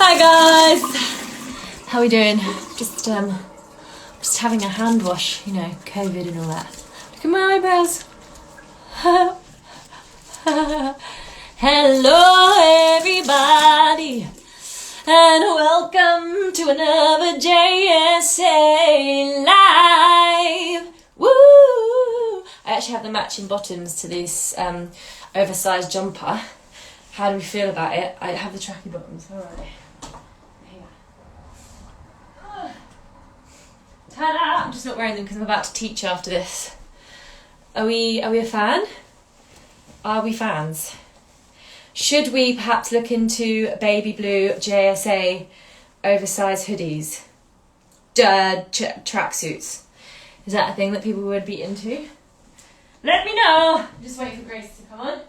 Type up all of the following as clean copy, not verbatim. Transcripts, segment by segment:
Hi guys, how are we doing? Just having a hand wash, you know, COVID and all that. Look at my eyebrows. Hello everybody, and welcome to another JSA live. Woo! I actually have the matching bottoms to this oversized jumper. How do we feel about it? I have the tracky bottoms. All right. Ta-da! I'm just not wearing them because I'm about to teach after this. Are we a fan? Are we fans? Should we perhaps look into baby blue JSA oversized hoodies? Tracksuits. Is that a thing that people would be into? Let me know! I'm just waiting for Grace to come on.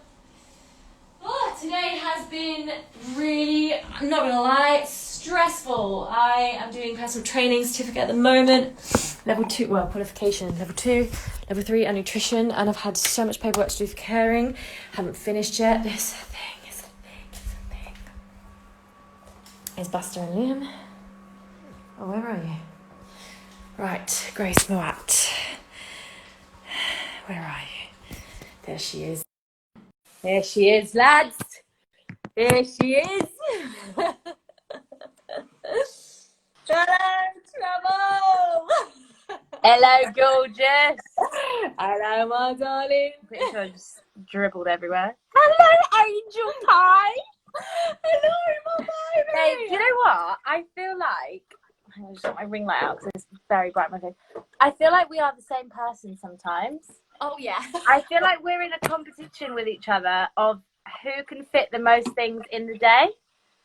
Oh, today has been really, I'm not gonna lie, stressful. I am doing personal training certificate at the moment. Level 2, well, qualification. Level 2, level 3 and nutrition. And I've had so much paperwork to do for caring. Haven't finished yet. This thing is a thing. Is Buster and Liam? Oh, where are you? Right, Grace Mouat. Where are you? There she is. There she is, lads. There she is. Hello, Trouble. Hello, gorgeous. Hello, my darling. Pretty sure I just dribbled everywhere. Hello, Angel Pie. Hello, my baby. Hey, do you know what? I feel like... I just got my ring light out because it's very bright in my face. I feel like we are the same person sometimes. Oh, yeah. I feel like we're in a competition with each other of who can fit the most things in the day.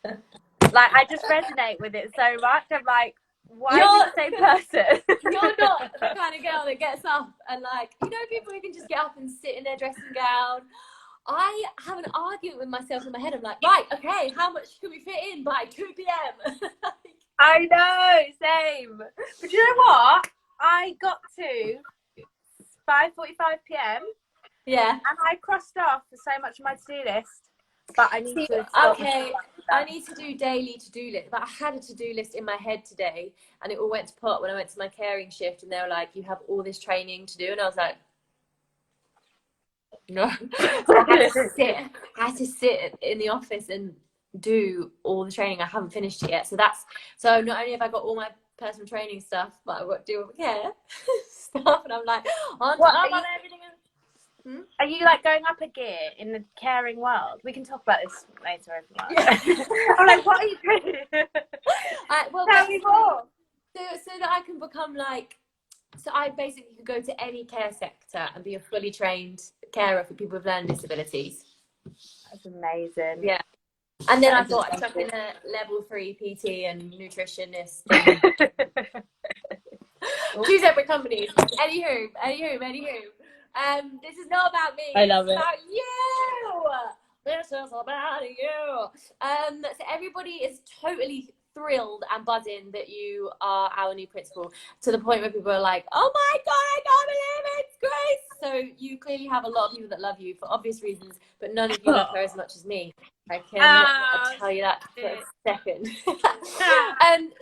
Like, I just resonate with it so much. I'm like, why are we the same person? You're not the kind of girl that gets up and, like, you know, people who can just get up and sit in their dressing gown. I have an argument with myself in my head. I'm like, right, okay, how much can we fit in by 2 p.m? I know, same. But you know what? I got to 5:45 p.m. Yeah. And I crossed off so much of my to-do list. But I need to... Okay, I need to do daily to-do list. But I had a to-do list in my head today, and it all went to pot when I went to my caring shift, and they were like, you have all this training to do. And I was like, no. I had to sit in the office and do all the training. I haven't finished it yet. So not only have I got all my personal training stuff, but I've got to do all the care stuff. And I'm like, on everything else. Are you like going up a gear in the caring world? We can talk about this later if you want. I'm like, what are you doing? Tell me more. So that I can become like, so I basically could go to any care sector and be a fully trained carer for people with learning disabilities. That's amazing. Yeah. And then I thought I'd chuck in a level 3 PT and nutritionist. 2 separate companies. Anywho. This is not about me. I love it. It's about you. This is about you. So everybody is totally thrilled and buzzing that you are our new principal, to the point where people are like, oh my god, I can't believe it's Grace. So you clearly have a lot of people that love you for obvious reasons, but none of you love her as much as me. I can tell you that for a second.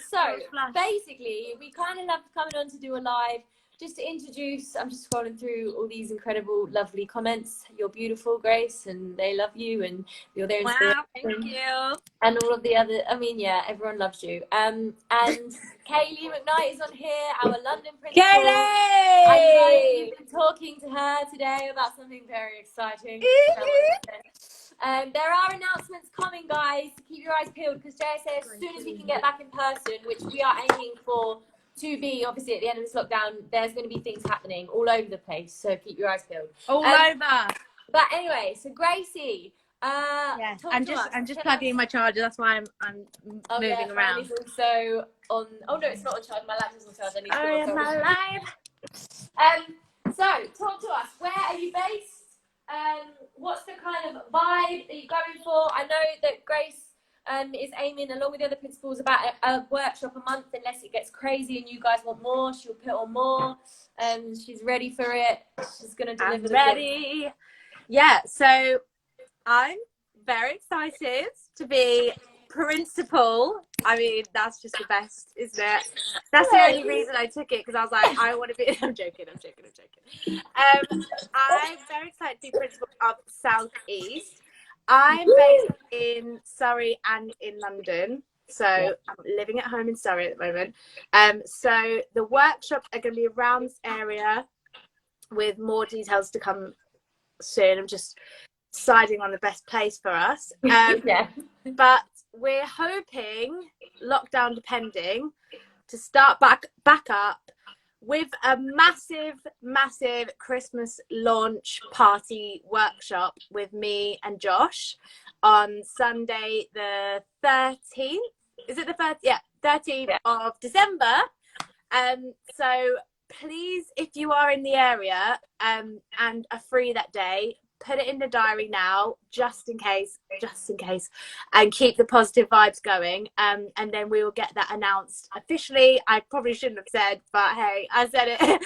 So basically we kind of love coming on to do a live just to introduce. I'm just scrolling through all these incredible, lovely comments. You're beautiful, Grace, and they love you, and you're their inspiration. Wow, thank you. And all of the other, I mean, yeah, everyone loves you. And Kaylee McKnight is on here, our London principal. Kaylee! I know you've been talking to her today about something very exciting. There are announcements coming, guys. Keep your eyes peeled, because JSA, as soon as we can get back in person, which we are aiming for to be, obviously, at the end of this lockdown, there's going to be things happening all over the place. So keep your eyes peeled. All over. But anyway, so Gracie, yes, I'm just plugging in my charger. That's why I'm moving around. Is also on. Oh no, it's not on charge. My laptop's on charge. I need to go on alive. So talk to us. Where are you based? What's the kind of vibe that you're going for? I know that Grace is aiming, along with the other principals, about a workshop a month, unless it gets crazy and you guys want more. She'll put on more. She's ready for it. She's going to deliver. I'm ready. Yeah, so I'm very excited to be principal, I mean, that's just the best, isn't it? That's the only reason I took it, because I was like, I want to be. I'm joking. I'm very excited to be principal of South East. I'm based in Surrey and in London. So I'm living at home in Surrey at the moment. So the workshops are going to be around this area, with more details to come soon. I'm just deciding on the best place for us. But we're hoping, lockdown depending, to start back up with a massive Christmas launch party workshop with me and Josh on Sunday the 13th. Is it the 13th? Yeah, 13th of December. So please, if you are in the area and are free that day, put it in the diary now, just in case, and keep the positive vibes going. And then we will get that announced officially. I probably shouldn't have said, but hey, I said it.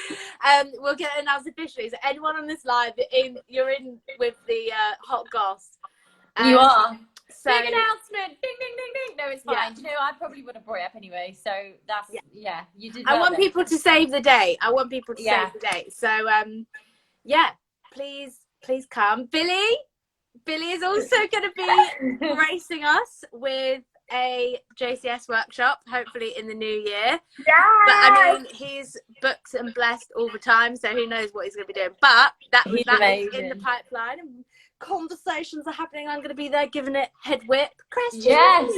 We'll get it announced officially. So anyone on this live, you're in with the hot goss. You are. So, big announcement. Ding, ding, ding, ding. No, it's fine. You know, I probably would have brought it up anyway. So that's, you did well. I want people to save the day. So, please come. Billy is also going to be gracing us with a JCS workshop, hopefully in the new year. But I mean, he's booked and blessed all the time, so who knows what he's going to be doing. But that is in the pipeline, and conversations are happening. I'm going to be there giving it head whip. Christian, yes.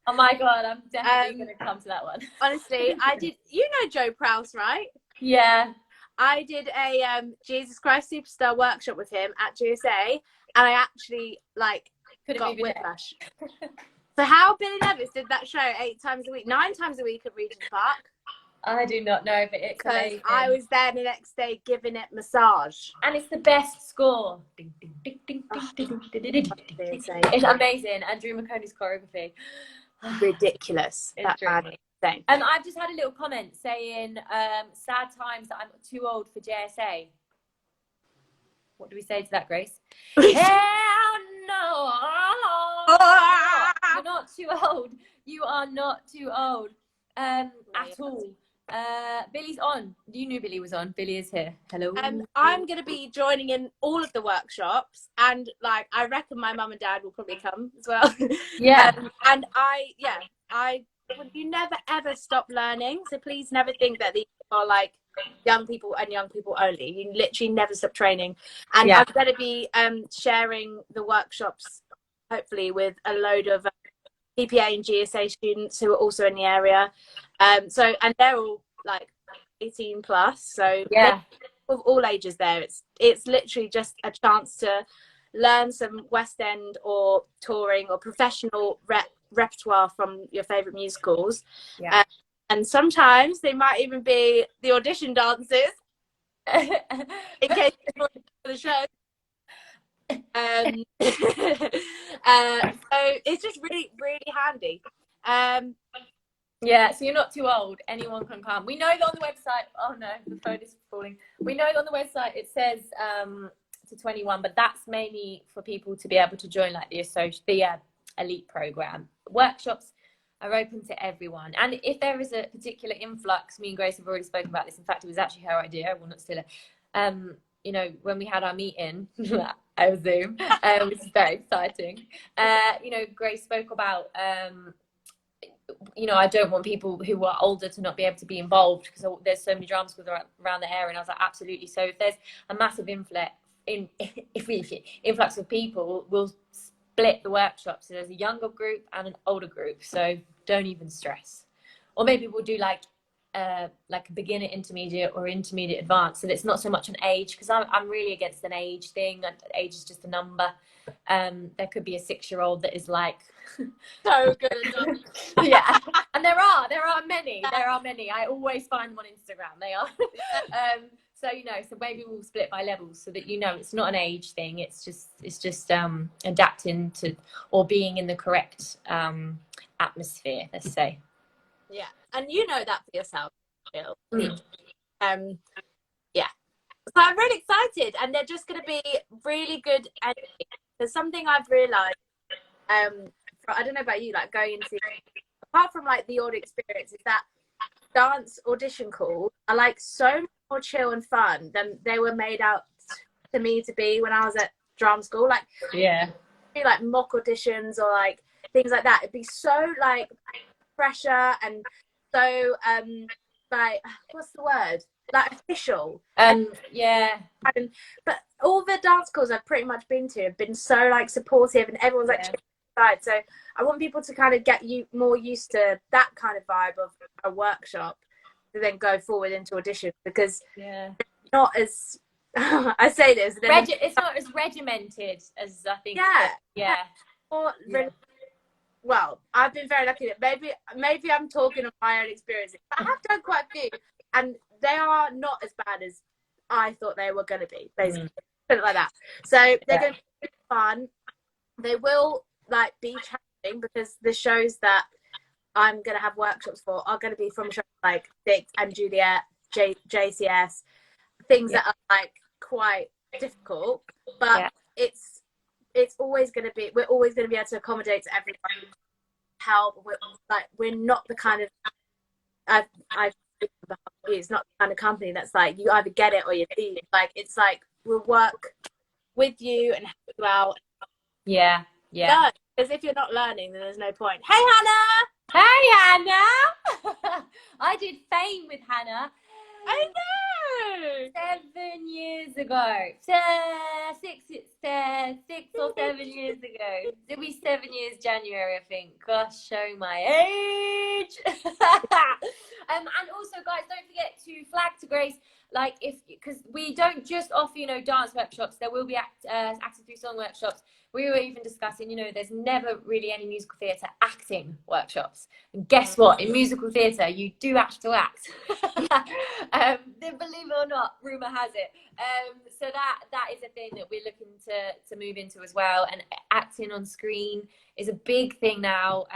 Oh my God, I'm definitely going to come to that one. Honestly, I did. You know Joe Prowse, right? Yeah. I did a Jesus Christ Superstar workshop with him at JSA, and I actually got whiplash. So how Billy Nevis did that show 9 times a week at Regent's Park? I do not know, but it's amazing. I was there the next day giving it massage, and it's the best score. Ding, ding, ding, ding, ding, ding, ding, ding, ding. It's amazing. And Drew McConey's choreography, ridiculous. That man. I've just had a little comment saying, sad times that I'm too old for JSA. What do we say to that, Grace? Hell no! You're not too old. You are not too old at all. Billy's on. You knew Billy was on. Billy is here. Hello. I'm going to be joining in all of the workshops, and I reckon my mum and dad will probably come as well. Yeah. And you never ever stop learning, so please never think that these are young people and young people only. You literally never stop training. And I'm going to be sharing the workshops hopefully with a load of PPA and GSA students who are also in the area, and they're all 18 plus, so of all ages there. It's literally just a chance to learn some West End or touring or professional repertoire from your favorite musicals, and sometimes they might even be the audition dances in case you're for the show. So it's just really handy. So you're not too old, anyone can come. We know that on the website, oh no, the phone is falling. We know that on the website it says to 21, but that's mainly for people to be able to join the elite program. Workshops are open to everyone, and if there is a particular influx, me and Grace have already spoken about this. In fact, it was actually her idea. I will not steal it. You know, when we had our meeting over Zoom, which is very exciting. You know, Grace spoke about, you know, I don't want people who are older to not be able to be involved because there's so many drama schools around the area. And I was like, absolutely. So if there's a massive influx of people, we'll split the workshops. So there's a younger group and an older group. So don't even stress. Or maybe we'll do like a beginner intermediate or intermediate advanced, so that it's not so much an age, because I'm really against an age thing. Age is just a number. There could be a 6-year-old that is so good. Yeah, and there are many. I always find them on Instagram. They are. So you know, so maybe we'll split by levels so that you know it's not an age thing. It's just adapting to or being in the correct atmosphere, let's say. Yeah, and you know that for yourself, Jill. Yeah. So I'm really excited, and they're just going to be really good. There's something I've realised I don't know about you, like going into, apart from like the odd experience, is that dance audition calls are like so much more chill and fun than they were made out to me to be when I was at drama school. Like, yeah, like mock auditions or like things like that. It'd be so like pressure and so like, what's the word? Like official. yeah. But all the dance schools I've pretty much been to have been so like supportive, and everyone's like side. So I want people to kind of get you more used to that kind of vibe of a workshop to then go forward into audition, because it's not as I say this, It's not as regimented as I think. Well, I've been very lucky that maybe I'm talking of my own experiences, but I have done quite a few, and they are not as bad as I thought they were going to be, basically. Put it like that. So they're going to be fun. They will like be challenging, because the shows that I'm going to have workshops for are going to be from shows like Six and Juliet, JCS, things that are like quite difficult, but it's always going to be, we're always going to be able to accommodate to everyone, help. We're not the kind of, it's not the kind of company that's like you either get it or you leave. Like, it's like we'll work with you and help you out. Because if you're not learning, then there's no point. Hey Hannah! Hey Hannah! I did Fame with Hannah. I know! 7 years ago. 6 or 7 years ago. It'll be 7 years January, I think. Gosh, showing my age. And also, guys, don't forget to flag to Grace. Like, because we don't just offer, dance workshops. There will be acting through song workshops. We were even discussing, there's never really any musical theatre acting workshops. And guess what? In musical theatre, you do have to act. Believe it or not, rumour has it. So that is a thing that we're looking to move into as well. And acting on screen is a big thing now.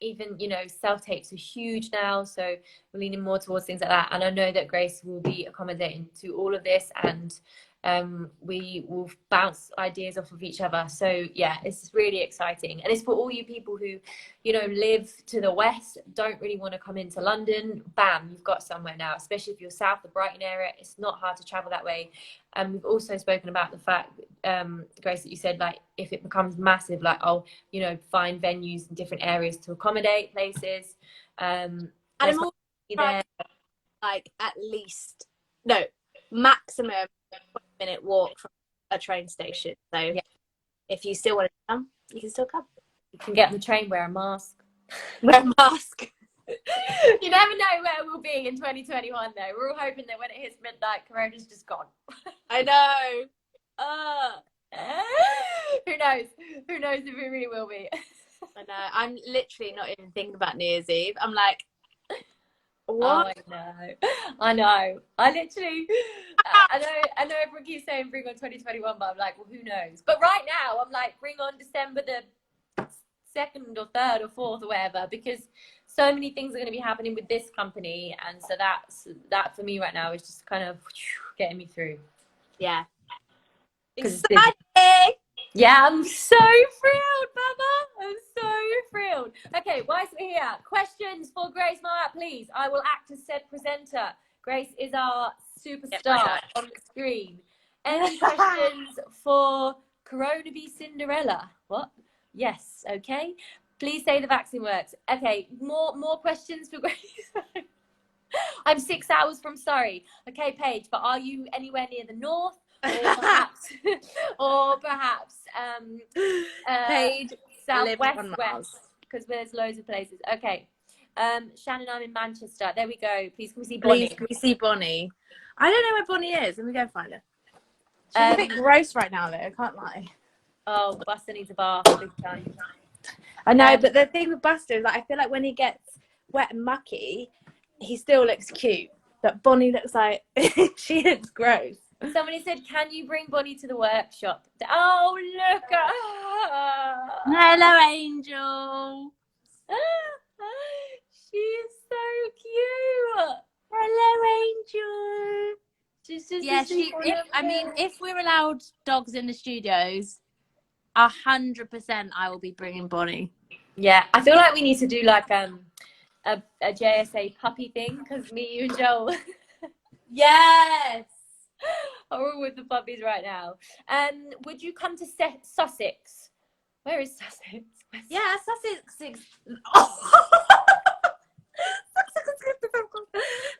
Even, self-tapes are huge now. So we're leaning more towards things like that. And I know that Grace will be accommodating to all of this, and we will bounce ideas off of each other. So yeah, it's really exciting, and it's for all you people who live to the west, don't really want to come into London. Bam, you've got somewhere now, especially if you're south of Brighton area. It's not hard to travel that way. And we've also spoken about the fact, Grace, that you said, like, if it becomes massive, like, find venues in different areas to accommodate places. And I'm all there, like, at least maximum 20-minute walk from a train station. So if you still want to come, you can still come. You can get on the train, wear a mask. You never know where we'll be in 2021 though. We're all hoping that when it hits midnight, Corona's just gone. I know. Who knows if it really will be. I know. I'm literally not even thinking about New Year's Eve. I'm like, what? Oh, I know. I literally, I know everyone keeps saying bring on 2021, but I'm like, well, who knows? But right now, I'm like, bring on December the 2nd or 3rd or 4th or whatever, because so many things are going to be happening with this company, and so that for me right now is just kind of getting me through. Yeah. Exciting! Yeah, I'm so thrilled, Mama. I'm so thrilled. Okay, whilst we're here, questions for Grace Mouat, please. I will act as said presenter. Grace is our superstar on the screen. Any questions for Corona v Cinderella? What? Yes, okay. Please say the vaccine works. Okay, more questions for Grace. I'm 6 hours from Surrey. Okay, Paige, but are you anywhere near the north? Or perhaps Paige, southwest, because there's loads of places. Okay, Shannon, I'm in Manchester. There we go. Please, can we see Bonnie? Please, can we see Bonnie? I don't know where Bonnie is. Let me go and find her. She's a bit gross right now, though. I can't lie. Oh, Buster needs a bath. Big time. I know, but the thing with Buster is, like, I feel like when he gets wet and mucky, he still looks cute. But Bonnie looks like she looks gross. Somebody said, can you bring Bonnie to the workshop? Oh, look at her. Hello, Angel. She is so cute. Hello, Angel. She's just if we're allowed dogs in the studios, 100% I will be bringing Bonnie. Yeah, I feel like we need to do like a JSA puppy thing, because me, you, and Joel Yes. are all with the puppies right now. Would you come to Sussex? Where is Sussex? Yeah, Sussex.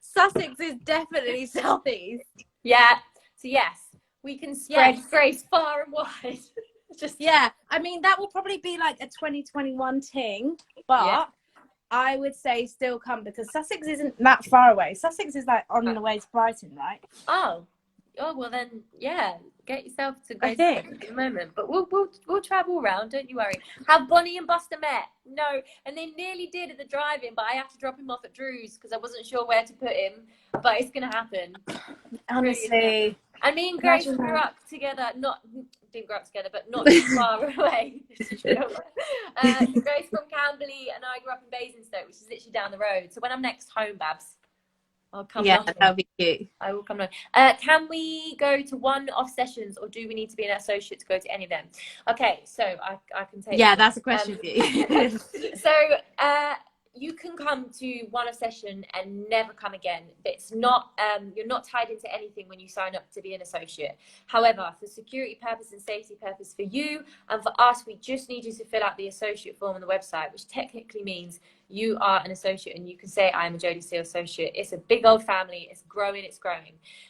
Sussex is definitely southeast. Yeah. So yes, we can spread Yes. grace far and wide. Just Yeah, I mean that will probably be like a 2021 thing, but yeah. I would say still come, because Sussex isn't that far away. Sussex is like on the way to Brighton, right? Oh, well then, yeah. Get yourself to I Grace think. at the moment, but we'll travel around. Don't you worry. Have Bonnie and Buster met? No, and they nearly did at the drive-in, but I have to drop him off at Drew's because I wasn't sure where to put him. But it's gonna happen. Honestly, And me and Grace imagine grew that. up together. Didn't grow up together, but not too far away. It's true. So Grace from Camberley, and I grew up in Basingstoke, which is literally down the road. So when I'm next home, Babs, I'll come Yeah, knocking. that'll be cute. I will come knocking. Can we go to one-off sessions, or do we need to be an associate to go to any of them? Okay, so I can take. Yeah, that's a question for you. So you can come to one of session and never come again. It's not you're not tied into anything when you sign up to be an associate. However, for security purpose and safety purpose for you and for us, we just need you to fill out the associate form on the website, which technically means you are an associate and you can say I am a Jodie Steele associate. It's a big old family. It's growing.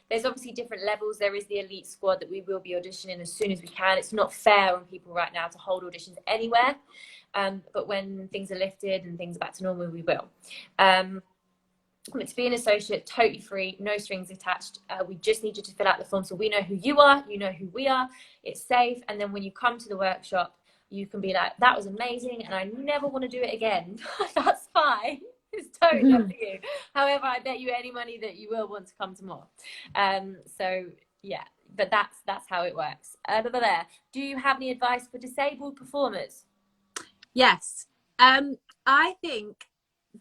There's obviously different levels. There is the elite squad that we will be auditioning as soon as we can. It's not fair on people right now to hold auditions anywhere. But when things are lifted and things are back to normal, we will. To be an associate, totally free, no strings attached. We just need you to fill out the form so we know who you are, you know who we are, it's safe. And then when you come to the workshop, you can be like, that was amazing and I never want to do it again. That's fine. It's totally up to you. However, I bet you any money that you will want to come to more. So yeah, but that's how it works. Do you have any advice for disabled performers? Yes. I think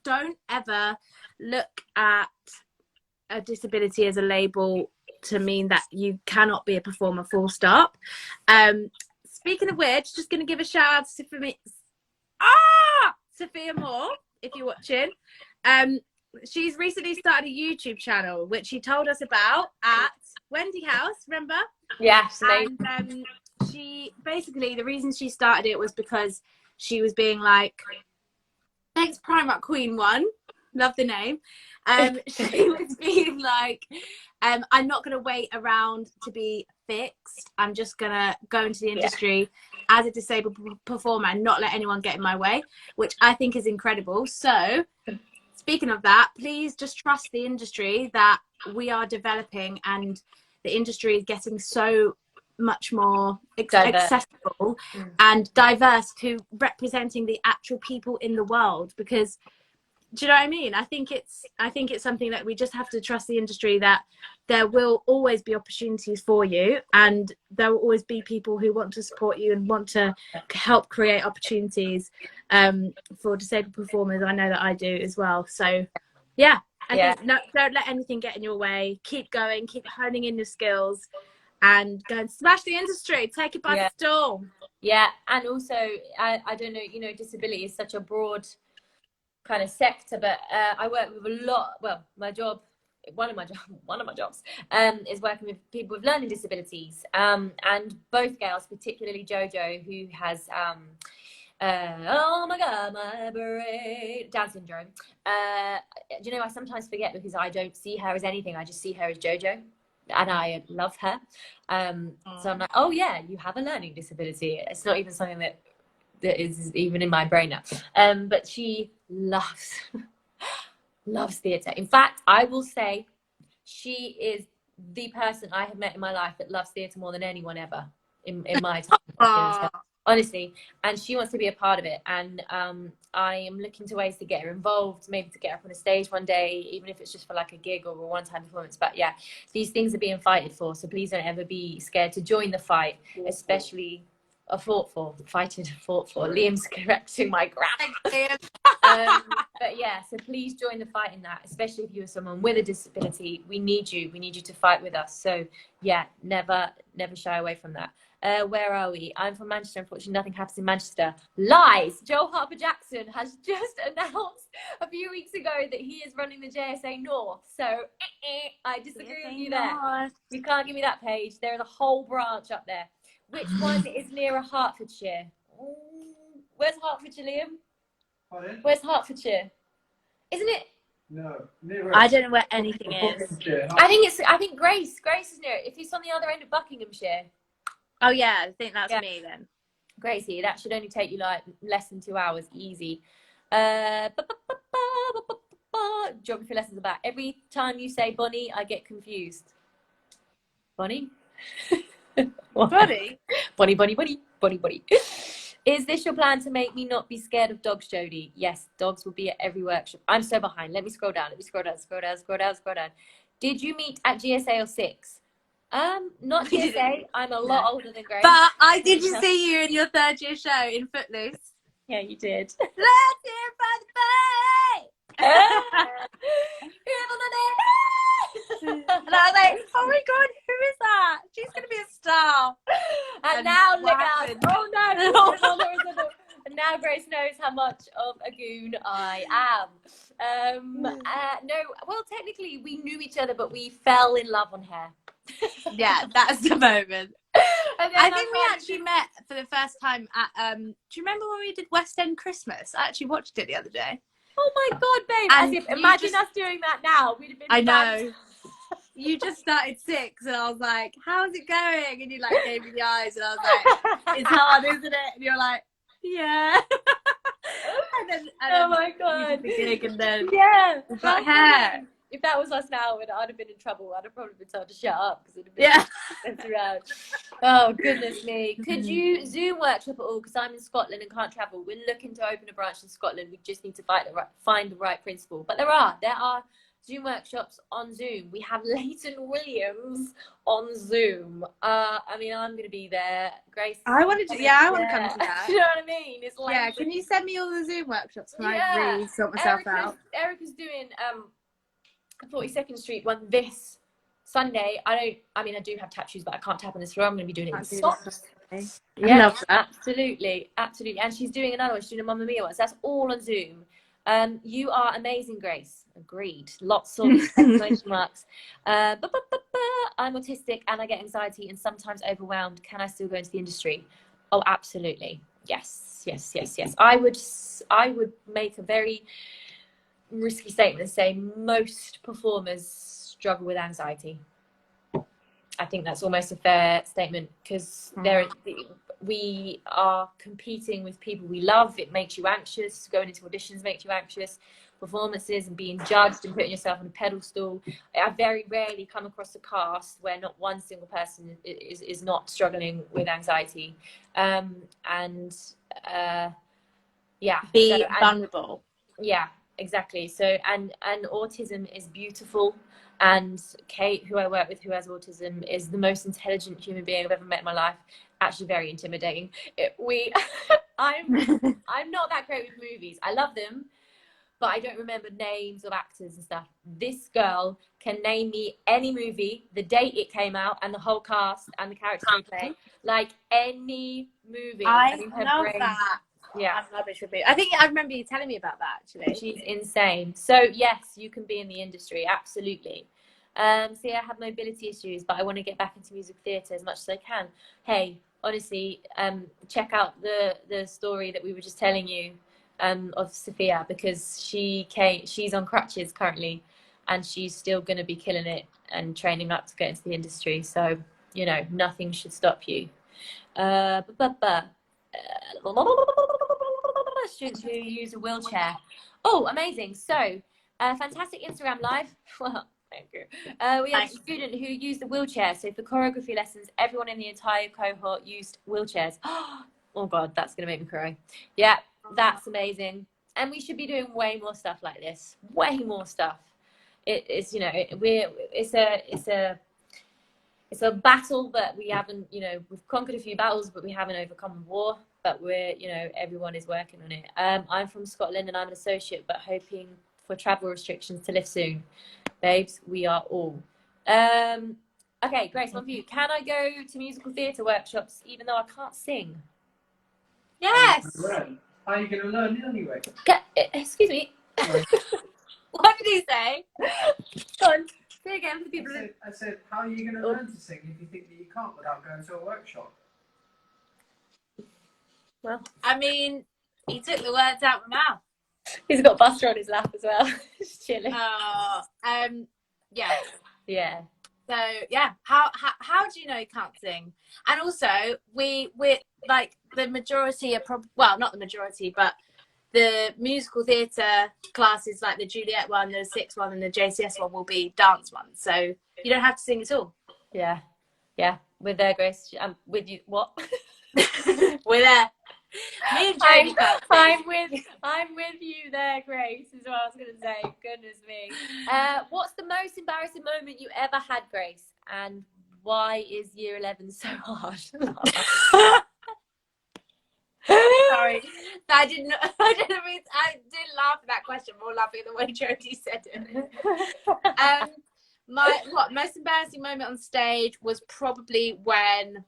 don't ever look at a disability as a label to mean that you cannot be a performer, full stop. Speaking of which, just going to give a shout out to Sophia Moore, if you're watching. She's recently started a YouTube channel, which she told us about at Wendy House, remember? Yes. And she basically, the reason she started it was because she was being like, thanks Primark Queen one, love the name. She was being like, I'm not going to wait around to be fixed. I'm just going to go into the industry as a disabled performer and not let anyone get in my way, which I think is incredible. So speaking of that, please just trust the industry that we are developing, and the industry is getting so much more accessible and diverse to representing the actual people in the world. Because do you know what I mean? I think it's something that we just have to trust the industry, that there will always be opportunities for you, and there will always be people who want to support you and want to help create opportunities for disabled performers. I know that I do as well. So yeah, I think don't let anything get in your way. Keep going, keep honing in your skills, and go and smash the industry. Take it by storm. Yeah, and also I don't know, disability is such a broad kind of sector, but I work with a lot. Well, one of my jobs is working with people with learning disabilities, and both girls, particularly Jojo, who has oh my god, my brain, Down syndrome. I sometimes forget because I don't see her as anything. I just see her as Jojo, and I love her. So I'm like, oh yeah, you have a learning disability. It's not even something that is even in my brain now. But she loves theatre. In fact, I will say she is the person I have met in my life that loves theatre more than anyone ever in my time. Honestly, and she wants to be a part of it, and I am looking to ways to get her involved, maybe to get her up on a stage one day, even if it's just for like a gig or a one-time performance. But yeah, these things are being fighted for, so please don't ever be scared to join the fight, especially fought for. Liam's correcting my grammar. But yeah, so please join the fight in that, especially if you're someone with a disability. We need you to fight with us. So yeah, never shy away from that. Where are we? I'm from Manchester. Unfortunately, nothing happens in Manchester. Lies. Joel Harper-Jackson has just announced a few weeks ago that he is running the JSA North. So I disagree with you there. You can't give me that page. There is a whole branch up there. Which one is nearer Hertfordshire? Where's Hertfordshire, Liam? Pardon? Where's Hertfordshire? Isn't it? No, nearer. I don't know where anything is. I think Grace is near it. If it's on the other end of Buckinghamshire. Oh yeah, I think that's me then. Gracie, that should only take you like less than 2 hours, easy. Geography lessons about every time you say Bonnie, I get confused. Bonnie? Bonnie? Bonnie. Is this your plan to make me not be scared of dogs, Jodie? Yes, dogs will be at every workshop. I'm so behind. Let me scroll down. Scroll down. Did you meet at GSA or 6? Not GSA. I'm a lot older than Grace. But I did see you in your 3rd year show in Footloose. Yeah, you did. Let's hear for the boy! And I was like, oh my god, who is that? She's going to be a star. And now look at us. Oh no. And now Grace knows how much of a goon I am. No, well, technically we knew each other, but we fell in love on hair. Yeah, that's the moment. I think we like, actually met for the first time at, do you remember when we did West End Christmas? I actually watched it the other day. oh my god, babe. And As if, imagine us doing that now. We'd have been I know. You just started 6 and I was like, how's it going? And you like gave me the eyes and I was like, it's hard, isn't it? And you're like, yeah. and then oh my god. The gig and then yeah. got hair. If that was us now, I'd have been in trouble. I'd have probably been told to shut up because it'd have been around. Oh goodness me! Could you Zoom workshop at all? Because I'm in Scotland and can't travel. We're looking to open a branch in Scotland. We just need to find the right principal. But there are Zoom workshops on Zoom. We have Leighton Williams on Zoom. I mean, I'm going to be there. Grace. I want to come to that. You know what I mean? It's like, yeah. Can you send me all the Zoom workshops? Can I really sort myself out? Erica's doing 42nd Street one this Sunday. I do have tap shoes, but I can't tap on this floor. I'm going to be doing it in socks. Yeah, I love that. Absolutely. And she's doing another one. She's doing a Mamma Mia one. So that's all on Zoom. You are amazing, Grace. Agreed. Lots of exclamation marks. I'm autistic and I get anxiety and sometimes overwhelmed. Can I still go into the industry? Oh, absolutely. Yes. I would make a very risky statement and say most performers struggle with anxiety. I think that's almost a fair statement because we are competing with people we love. It makes you anxious. Going into auditions makes you anxious. Performances and being judged and putting yourself on a pedestal. I very rarely come across a cast where not one single person is not struggling with anxiety. Be vulnerable. Yeah, exactly. So and autism is beautiful. And Kate, who I work with, who has autism, is the most intelligent human being I've ever met in my life. Actually, very intimidating. I'm not that great with movies. I love them, but I don't remember names of actors and stuff. This girl can name me any movie, the date it came out, and the whole cast and the characters they play. Like any movie. I love that. Yeah, I'm rubbish with movies. I think I remember you telling me about that actually. She's insane. So yes, you can be in the industry, absolutely. See, I have mobility issues, but I want to get back into music theatre as much as I can. Hey, honestly, check out the story that we were just telling you of Sophia, because she's on crutches currently, and she's still going to be killing it and training up to get into the industry. So nothing should stop you. Students who use a wheelchair. Oh, amazing. So, fantastic Instagram live. Well, thank you. We have a student who used the wheelchair. So for choreography lessons, everyone in the entire cohort used wheelchairs. Oh God, that's going to make me cry. Yeah, that's amazing. And we should be doing way more stuff like this. Way more stuff. It's a battle, but we haven't, we've conquered a few battles, but we haven't overcome war. But everyone is working on it. I'm from Scotland and I'm an associate, but hoping for travel restrictions to lift soon. Babes, we are all. Okay, Grace, one for you. Can I go to musical theatre workshops even though I can't sing? Yes. How are you going to learn it anyway? Excuse me. What did he say? Go on. Say again for the people. I said, how are you going to learn to sing if you think that you can't without going to a workshop? Well, I mean, he took the words out of my mouth. he's got Buster on his lap as well. Just chilling. Yeah. Yeah. So yeah, how do you know you can't sing? And also, we're like the majority are well, not the majority, but the musical theatre classes, like the Juliet one, the 6th one, and the JCS one, will be dance ones. So you don't have to sing at all. Yeah. Yeah. We're there, Grace. I'm with you. What? We're there. Me and Jodie can't sing. I'm with you there, Grace, is what I was gonna say. Goodness me. What's the most embarrassing moment you ever had, Grace? And why is year 11 so hard? Sorry, I did laugh at that question. More laughing at the way Jodie said it. My most embarrassing moment on stage was probably when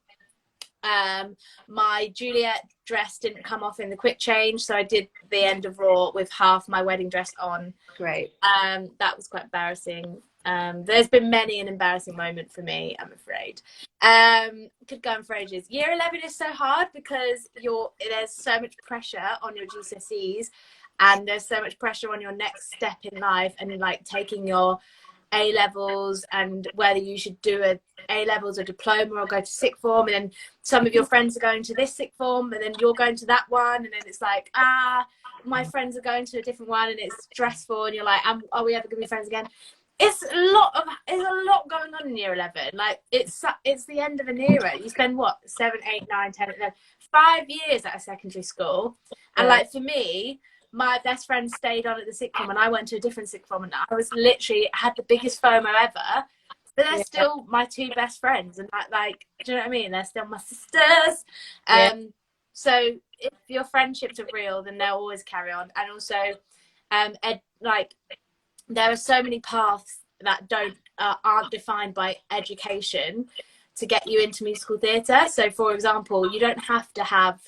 my Juliet dress didn't come off in the quick change, so I did the end of Raw with half my wedding dress on. Great. That was quite embarrassing. There's been many an embarrassing moment for me, I'm afraid. Could go on for ages. Year 11 is so hard because there's so much pressure on your GCSEs, and there's so much pressure on your next step in life, and like taking your A levels, and whether you should do a A levels or diploma or go to sixth form, and then some of your friends are going to this sixth form, and then you're going to that one, and then it's like, my friends are going to a different one, and it's stressful, and you're like, are we ever gonna be friends again? It's a lot going on in year 11. Like it's the end of an era. You spend what, 7, 8, 9, 10, 11, 5 years at a secondary school, and like for me, my best friend stayed on at the sixth form, and I went to a different sixth form, and I was literally had the biggest FOMO ever. But they're still my 2 best friends, and like, do you know what I mean? They're still my sisters. So if your friendships are real, then they'll always carry on. And also, like, there are so many paths that aren't defined by education to get you into musical theatre. So, for example, you don't have to have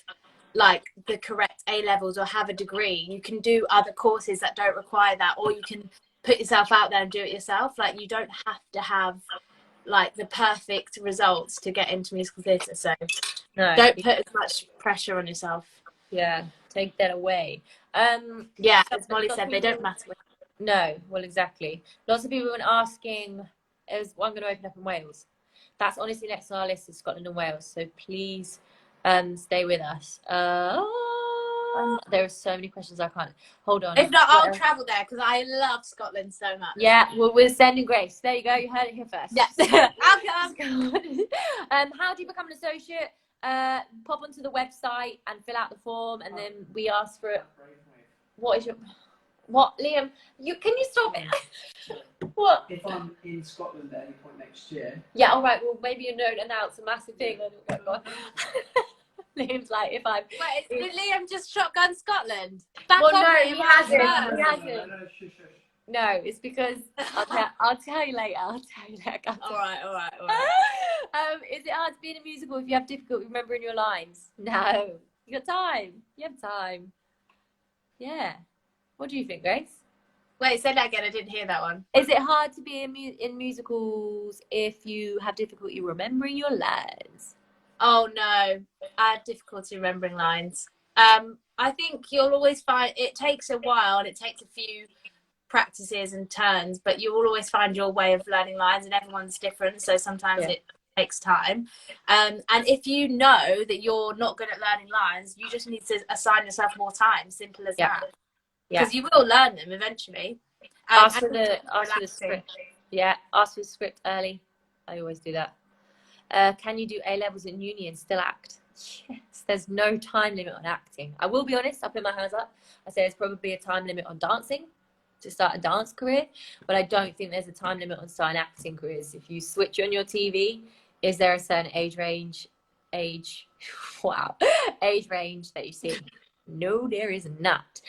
like the correct A levels or have a degree. You can do other courses that don't require that, or you can put yourself out there and do it yourself. Like, you don't have to have like the perfect results to get into musical theatre. So don't put as much pressure on yourself. Yeah, take that away. As Molly said, they don't matter. No, well, exactly. Lots of people have been asking, is one going to open up in Wales? That's honestly next on our list, is Scotland and Wales. So please stay with us. There are so many questions I can't. Hold on. If not, I'll travel there because I love Scotland so much. Yeah, well, we're sending Grace. There you go. You heard it here first. Yes. I'll come. How do you become an associate? Pop onto the website and fill out the form, and then we ask for it. What is your... What, Liam? Can you stop it? What? If I'm in Scotland at any point next year. Yeah, all right. Well, maybe you don't announce a massive thing. Liam's like, if I'm... Wait, did Liam just shotgun Scotland? Well, no, he hasn't. No, He hasn't. shush. No, it's because... I'll tell you later. All right. Is it hard to be in a musical if you have difficulty remembering your lines? No. You got time. You have time. Yeah. What do you think, Grace? Wait, say that again. I didn't hear that one. Is it hard to be in musicals if you have difficulty remembering your lines? Oh, no. I have difficulty remembering lines. I think you'll always find it takes a while and it takes a few practices and turns, but you will always find your way of learning lines, and everyone's different. So sometimes it takes time. And if you know that you're not good at learning lines, you just need to assign yourself more time. Simple as that. Because you will learn them eventually. Ask for the script. Yeah, ask for the script early. I always do that. Can you do A levels in uni and still act? Yes, there's no time limit on acting. I will be honest, I'll put my hands up. I say there's probably a time limit on dancing to start a dance career, but I don't think there's a time limit on starting acting careers. If you switch on your TV, is there a certain age range that you see? No, there is not.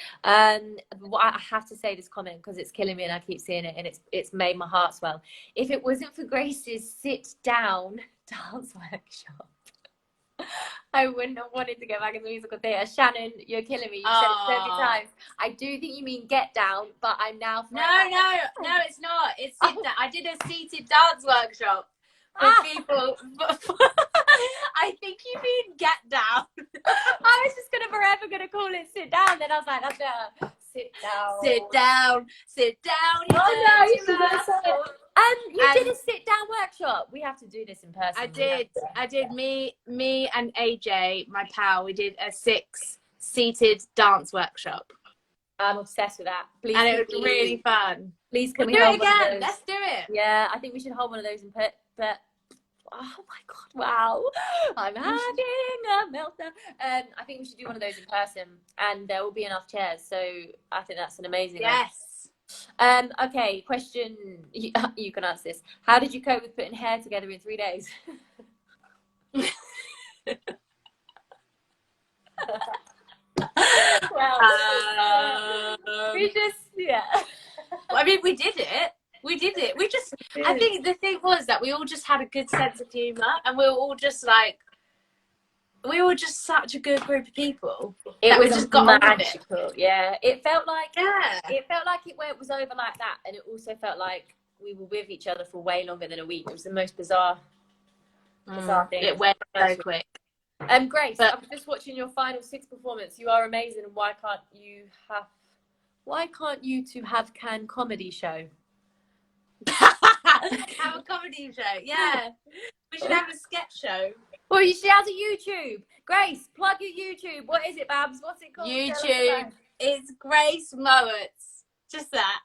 What I have to say this comment because it's killing me and I keep seeing it and it's made my heart swell. If it wasn't for Grace's sit down dance workshop, I wouldn't have wanted to go back in the musical theatre. Shannon, you're killing me. You've said it so many times. I do think you mean get down, but I'm now. No, it's not. It's sit down. I did a seated dance workshop for people. I think you mean get down. I was just forever gonna call it sit down. Then I was like, that's better. Sit down. Sit down. Sit down. You did a sit down workshop. We have to do this in person. I did. Me and AJ, my pal, we did a 6-seated dance workshop. I'm obsessed with that. Please, and it was really fun. Please, can we do it hold one of again? those? Let's do it. Yeah, I think we should hold one of those and put. But oh my god, wow! I'm having a meltdown. I think we should do one of those in person, and there will be enough chairs. So I think that's an amazing. Yes. Okay, question. You can answer this. How did you cope with putting hair together in 3 days? We just, I mean, we did it. We just, I think the thing was that we all just had a good sense of humour, and we were all just like, we were just such a good group of people. It was just got magical. Yeah, it felt like it was over like that, and it also felt like we were with each other for way longer than a week. It was the most bizarre thing. It went so quick. Grace, I was just watching your final 6 performance. You are amazing, and why can't you two have Can comedy show? Have a comedy show, yeah. We should have a sketch show. Well, she has a YouTube. Grace, plug your YouTube. What is it, Babs? What's it called? YouTube. It's Grace Mouat. Just that.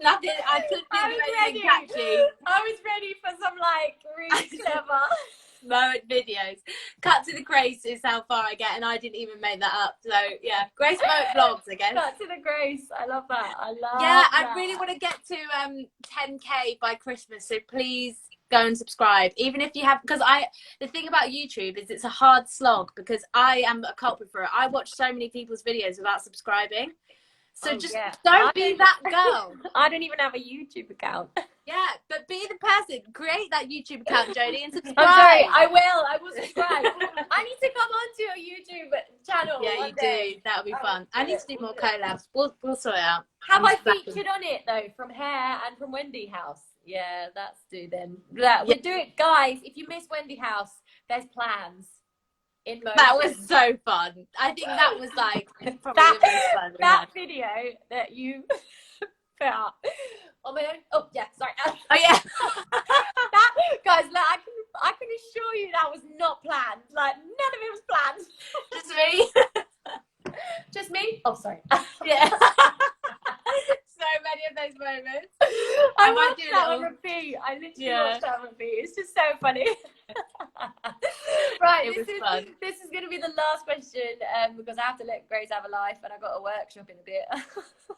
Nothing. I couldn't think of anything catchy. I was ready for some really clever Mouat videos. Cut to the Grace is how far I get, and I didn't even make that up. So yeah, Grace Mouat vlogs, I guess. Cut to the Grace. I love that. I really want to get to 10K by Christmas. So please go and subscribe, even if you have, because the thing about YouTube is it's a hard slog, because I am a culprit for it. I watch so many people's videos without subscribing. So don't be that girl. I don't even have a YouTube account. Yeah, but be the person. Create that YouTube account, Jodie, and subscribe. I'm sorry, I will subscribe. I need to come onto your YouTube channel. Yeah, you do. That would be fun. I need to do more collabs. We'll sort it out. Have I featured on it though, from Hair and from Wendy House? Yeah, that's do then. We'll do it, guys. If you miss Wendy House, there's plans. That was so fun. I think that was like probably the most fun that video that you put up. Oh my god! Oh yeah, sorry. Oh yeah. That guys, I can assure you that was not planned. Like none of it was planned. Just me. Just me. Oh sorry. Yeah. So many of those moments. I watched that on repeat. I literally watched that on repeat. It's just so funny. Right, this is going to be the last question because I have to let Grace have a life, and I got a workshop in a bit.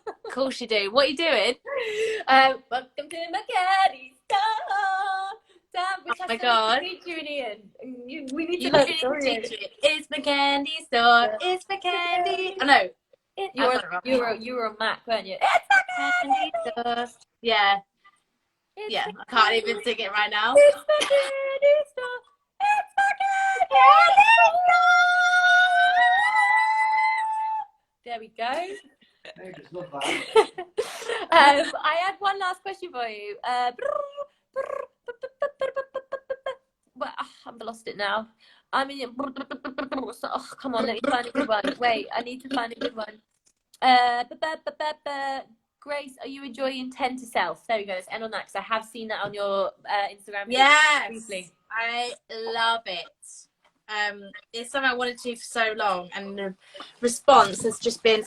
Of course you do. What are you doing? Welcome to Macadie Store. Which oh my god! Teach you in Ian. We need to teach it. It's Macadie Store. It's Macadie. Oh no. You were a Mac, weren't you? It's Macadie Store. Yeah. I can't even sing it right now. It's Macadie Store. It's Macadie Store. There we go. I just love that. I had one last question for you. Well, I've lost it now. I mean, come on, let me find a good one. Wait, I need to find a good one. Grace, are you enjoying 10 to self? There we go. Let's end on that because I have seen that on your Instagram. Yes, briefly. I love it. It's something I wanted to do for so long, and the response has just been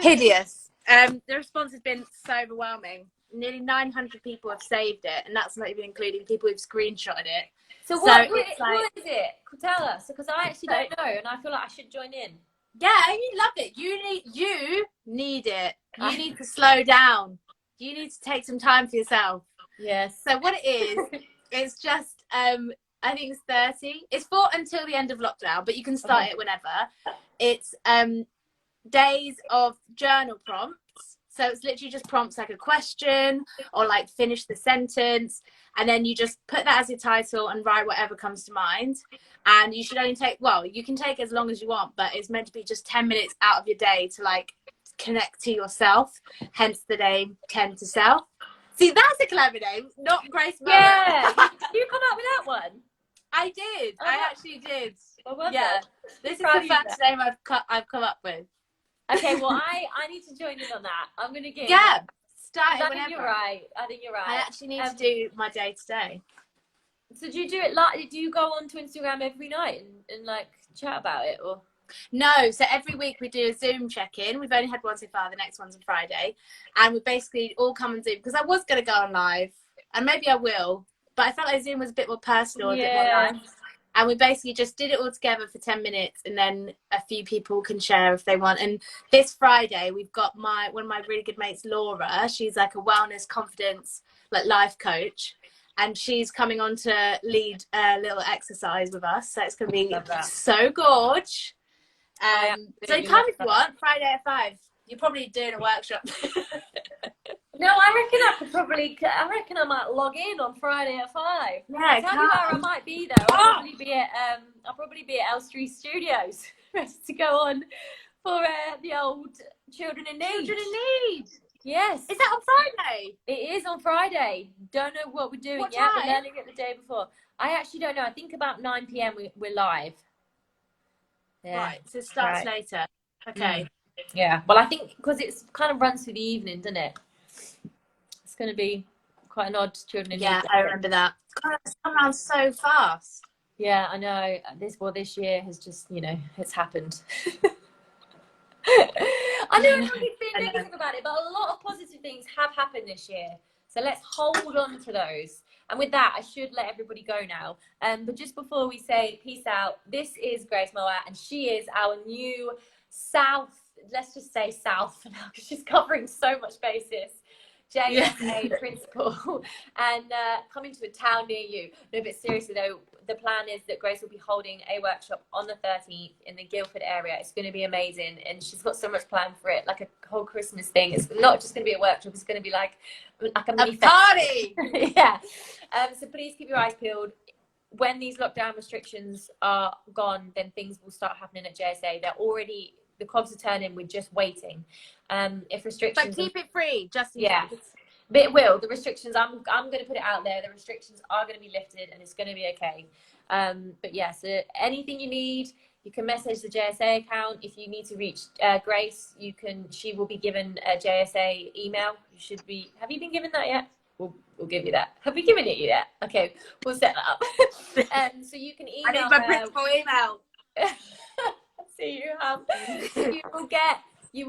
hideous. The response has been so overwhelming. Nearly 900 people have saved it, and that's not even including people who've screenshotted it. So what is it? Tell us, because I actually don't know, and I feel like I should join in. Yeah, you love it. You need it. You need to slow down. You need to take some time for yourself. Yes. So what it is, it's just I think it's 30. It's for until the end of lockdown, but you can start it whenever. It's days of journal prompts. So it's literally just prompts like a question or like finish the sentence, and then you just put that as your title and write whatever comes to mind. And you should only take, well, you can take as long as you want, but it's meant to be just 10 minutes out of your day to like connect to yourself, hence the name Ken to Self. See, that's a clever name, not Grace Mouat. Yeah. Did you come up with that one? I did. Oh, I actually did. Well Yeah. This is the first name I've come up with. Okay, well, I need to join in on that. I'm going to get... Yeah, start it I whenever. think you're right. I actually need to do my day today. So do you do it like, do you go onto Instagram every night and like chat about it, or? No, so every week we do a Zoom check-in. We've only had one so far, the next one's on Friday. And we basically all come on Zoom, because I was going to go on live, and maybe I will, but I felt like Zoom was a bit more personal, a bit more live. And we basically just did it all together for 10 minutes, and then a few people can share if they want. And this Friday, we've got one of my really good mates, Laura. She's like a wellness, confidence, like life coach. And she's coming on to lead a little exercise with us. So it's going to be so gorge. So come if you want, Friday at 5. You're probably doing a workshop. No, I reckon I might log in on Friday at 5. Yeah, I'll tell you where I might be though. I'll probably be at L3 Studios ready to go on for the old Children in Need. Children in Need. Yes. Is that on Friday? It is on Friday. Don't know what we're doing yet. We're learning it the day before. I actually don't know. I think about 9 p.m. we're live. Yeah. Right, so it starts later. Okay. Yeah. Well, I think because it's kind of runs through the evening, doesn't it? It's going to be quite an odd Children in Need. Yeah, I remember that. God, it's come around so fast. Yeah, I know. This year has just, it's happened. I know everyone's being negative about it, but a lot of positive things have happened this year. So let's hold on to those. And with that, I should let everybody go now. But just before we say peace out, this is Grace Mouat, and she is our new let's just say South for now, because she's covering so much basis. JSA principal, and coming to a town near you. No, but seriously though, the plan is that Grace will be holding a workshop on the 13th in the Guildford area. It's going to be amazing, and she's got so much planned for it, like a whole Christmas thing. It's not just going to be a workshop; it's going to be like a mini party. Yeah. So please keep your eyes peeled. When these lockdown restrictions are gone, then things will start happening at JSA. The cogs are turning. We're just waiting. If restrictions, but keep it free, just in case. But it will. The restrictions, I'm going to put it out there. The restrictions are going to be lifted, and it's going to be okay. But yeah, so anything you need, you can message the JSA account. If you need to reach Grace, she will be given a JSA email. Have you been given that yet? We'll give you that. Have we given it you yet? Okay, we'll set that up. So you can email. I need my principal email. So you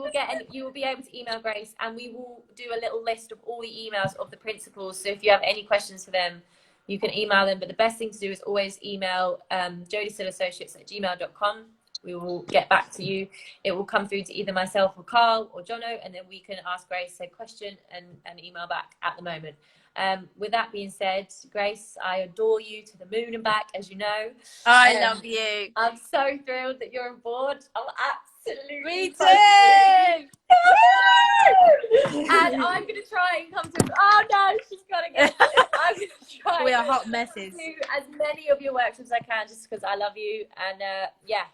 will be able to email Grace, and we will do a little list of all the emails of the principals. So if you have any questions for them, you can email them. But the best thing to do is always email jodiesteeleassociates@gmail.com. We will get back to you. It will come through to either myself or Carl or Jono, and then we can ask Grace a question and email back at the moment. With that being said, Grace, I adore you to the moon and back, as you know. I love you. I'm so thrilled that you're on board. I'm absolutely Me too. And I'm going to try and come to... Oh, no, she's got to get... I'm going to try. We are hot messes. Do as many of your workshops as I can, just because I love you. And,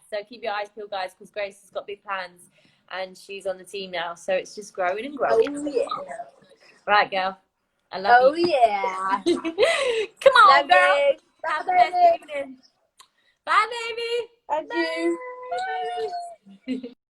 so keep your eyes peeled, guys, because Grace has got big plans, and she's on the team now. So it's just growing and growing. Oh, yeah. Right, girl. I love you. Oh, yeah. Come on, love girl. You. Have the best evening. Bye, baby. Thank you. Bye.